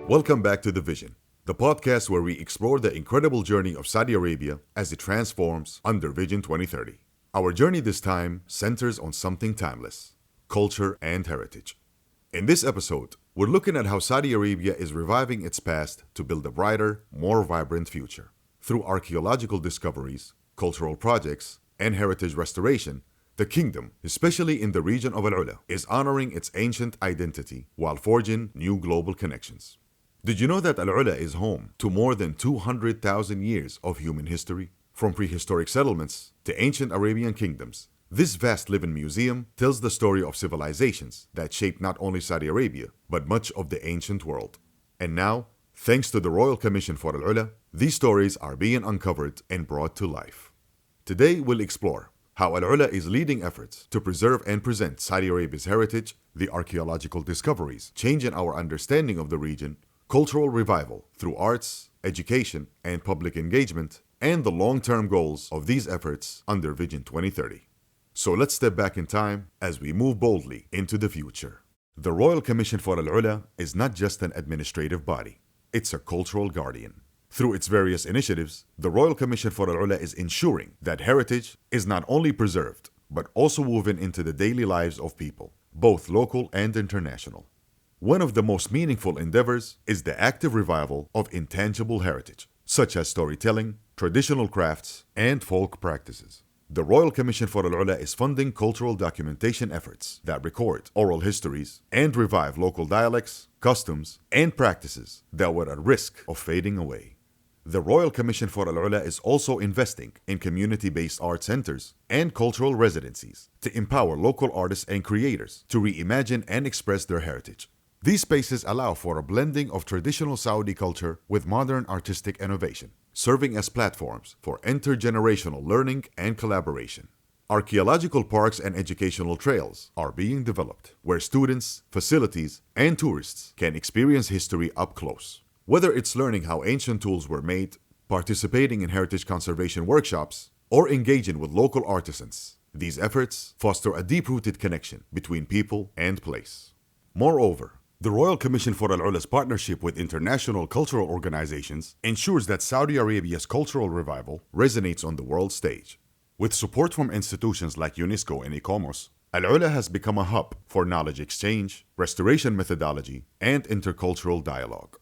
Welcome back to The Vision, the podcast where we explore the incredible journey of Saudi Arabia as it transforms under Vision 2030. Our journey this time centers on something timeless: culture and heritage. In this episode, we're looking at how Saudi Arabia is reviving its past to build a brighter, more vibrant future. Through archaeological discoveries, cultural projects, and heritage restoration, the kingdom, especially in the region of AlUla, is honoring its ancient identity while forging new global connections. Did you know that AlUla is home to more than 200,000 years of human history? From prehistoric settlements to ancient Arabian kingdoms, this vast living museum tells the story of civilizations that shaped not only Saudi Arabia, but much of the ancient world. And now, thanks to the Royal Commission for AlUla, these stories are being uncovered and brought to life. Today, we'll explore how AlUla is leading efforts to preserve and present Saudi Arabia's heritage, the archaeological discoveries changing our understanding of the region, cultural revival through arts, education, and public engagement, and the long-term goals of these efforts under Vision 2030. So let's step back in time as we move boldly into the future. The Royal Commission for AlUla is not just an administrative body, it's a cultural guardian. Through its various initiatives, the Royal Commission for AlUla is ensuring that heritage is not only preserved, but also woven into the daily lives of people, both local and international. One of the most meaningful endeavors is the active revival of intangible heritage, such as storytelling, traditional crafts, and folk practices. The Royal Commission for AlUla is funding cultural documentation efforts that record oral histories and revive local dialects, customs, and practices that were at risk of fading away. The Royal Commission for AlUla is also investing in community-based art centers and cultural residencies to empower local artists and creators to reimagine and express their heritage. These spaces allow for a blending of traditional Saudi culture with modern artistic innovation, serving as platforms for intergenerational learning and collaboration. Archaeological parks and educational trails are being developed, where students, facilities, and tourists can experience history up close. Whether it's learning how ancient tools were made, participating in heritage conservation workshops, or engaging with local artisans, these efforts foster a deep-rooted connection between people and place. Moreover, the Royal Commission for AlUla's partnership with international cultural organizations ensures that Saudi Arabia's cultural revival resonates on the world stage. With support from institutions like UNESCO and ICOMOS, AlUla has become a hub for knowledge exchange, restoration methodology, and intercultural dialogue.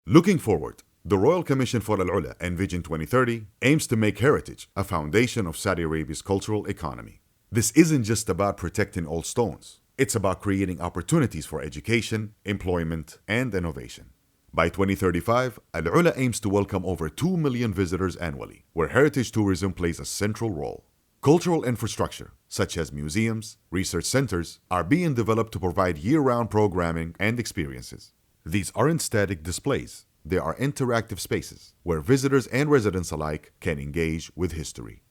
Looking forward, the Royal Commission for AlUla and Vision 2030 aims to make heritage a foundation of Saudi Arabia's cultural economy. This isn't just about protecting old stones. It's about creating opportunities for education, employment, and innovation. By 2035, AlUla aims to welcome over 2 million visitors annually, where heritage tourism plays a central role. Cultural infrastructure, such as museums, research centers, are being developed to provide year-round programming and experiences. These aren't static displays. They are interactive spaces where visitors and residents alike can engage with history.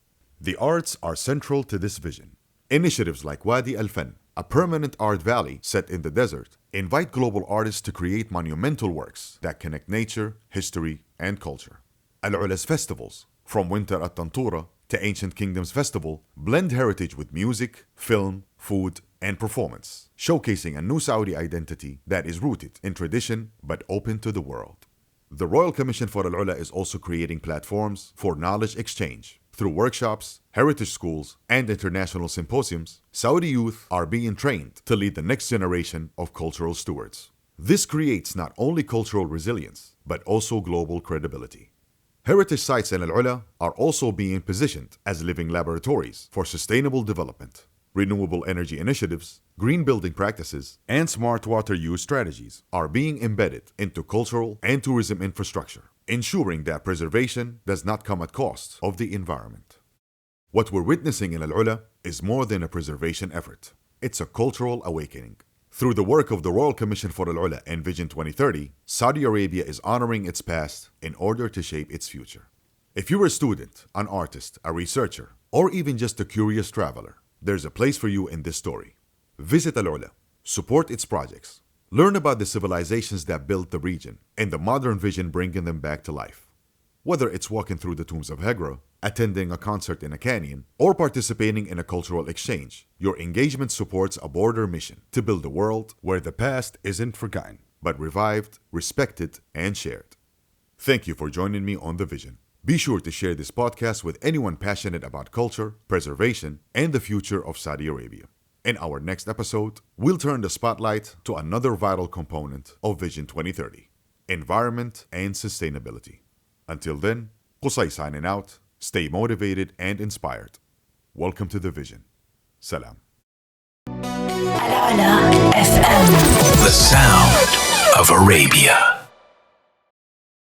The arts are central to this vision. Initiatives like Wadi Al-Fan, a permanent art valley set in the desert, invite global artists to create monumental works that connect nature, history, and culture. AlUla's festivals, from Winter at Tantura to Ancient Kingdoms Festival, blend heritage with music, film, food, and performance, showcasing a new Saudi identity that is rooted in tradition but open to the world. The Royal Commission for AlUla is also creating platforms for knowledge exchange. Through workshops, heritage schools, and international symposiums, Saudi youth are being trained to lead the next generation of cultural stewards. This creates not only cultural resilience, but also global credibility. Heritage sites in AlUla are also being positioned as living laboratories for sustainable development. Renewable energy initiatives, green building practices, and smart water use strategies are being embedded into cultural and tourism infrastructure, ensuring that preservation does not come at cost of the environment. What we're witnessing in AlUla is more than a preservation effort. It's a cultural awakening. Through the work of the Royal Commission for AlUla and Vision 2030, Saudi Arabia is honoring its past in order to shape its future. If you're a student, an artist, a researcher, or even just a curious traveler, there's a place for you in this story. Visit AlUla, support its projects, learn about the civilizations that built the region, and the modern vision bringing them back to life. Whether it's walking through the tombs of Hegra, attending a concert in a canyon, or participating in a cultural exchange, your engagement supports a broader mission to build a world where the past isn't forgotten, but revived, respected, and shared. Thank you for joining me on The Vision. Be sure to share this podcast with anyone passionate about culture, preservation, and the future of Saudi Arabia. In our next episode, we'll turn the spotlight to another vital component of Vision 2030, environment and sustainability. Until then, Qusay signing out. Stay motivated and inspired. Welcome to The Vision. Salam. AlUla FM. The sound of Arabia.